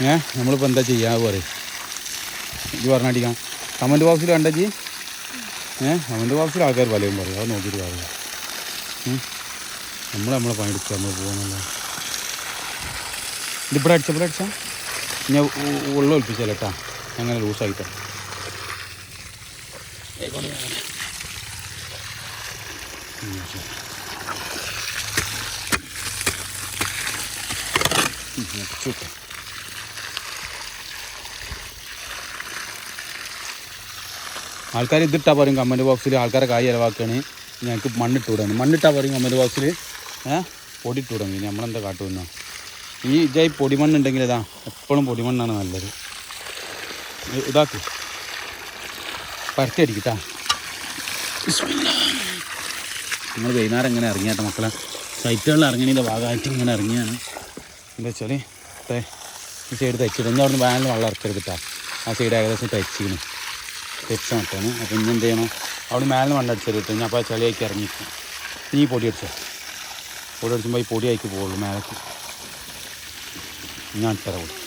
നമ്മളിപ്പോൾ എന്താ ചെയ്യാ പറയും ഇത് പറഞ്ഞടിക്കാം കമൻറ്റ് ബോക്സിൽ കണ്ടച്ചി കമൻറ്റ് ബോക്സിൽ ആൾക്കാർ പലയും പറയും അത് നോക്കിയിട്ട് പറയാം നമ്മളെ പണിയെടുക്കുക നമ്മൾ പോകുന്നല്ലോ ഇതിവിടെ അടിച്ചാൽ ഞാൻ ഉള്ള ഒളിപ്പിച്ചാലോ കേട്ടാ അങ്ങനെ ലൂസായിട്ടാ ആൾക്കാർ ഇതിട്ടാൽ പറയും കമൻറ്റ് ബോക്സിൽ ആൾക്കാരെ കായ് ചിലവാക്കുകയാണ് ഞങ്ങൾക്ക് മണ്ണിട്ട് വിടാണ് മണ്ണിട്ടാൽ പറയും കമൻറ്റ് ബോക്സിൽ പൊടിയിട്ട് വിടാം ഇനി നമ്മളെന്താ കാട്ടുമെന്നോ ഈ ഇതായി പൊടിമണ്ണുണ്ടെങ്കിൽ ഇതാ എപ്പോഴും പൊടിമണ്ണാണ് നല്ലത് ഇതാക്കി പരത്തി അടിക്കട്ടാ നിങ്ങൾ വൈകുന്നേരം ഇങ്ങനെ ഇറങ്ങിയാട്ടെ മക്കളെ സൈറ്റുകളിൽ ഇറങ്ങണതിൻ്റെ ഭാഗമായിട്ട് ഇങ്ങനെ ഇറങ്ങിയാണ് എന്താ വെച്ചാൽ ഈ സൈഡ് തയ്ച്ചിട്ട് ഞാൻ അവിടുന്ന് വാനിൽ വെള്ളം ഇറക്കരുതിട്ടാ ആ സൈഡ് ഏകദേശം തയ്ച്ചിന് തെച്ച മട്ടാണ് അപ്പോൾ ഇനി എന്ത് ചെയ്യണം അവിടെ മേലെ വെള്ളം അടിച്ചെടുത്ത് ഞാൻ അപ്പോൾ ആ ചളിയാക്കി ഇറങ്ങിക്കും ഇനി പൊടി അടിച്ചുമ്പോൾ ഈ പൊടി ആക്കി പോകുള്ളൂ മേലേക്ക് ഞാൻ ഇട്ടറ കൂടി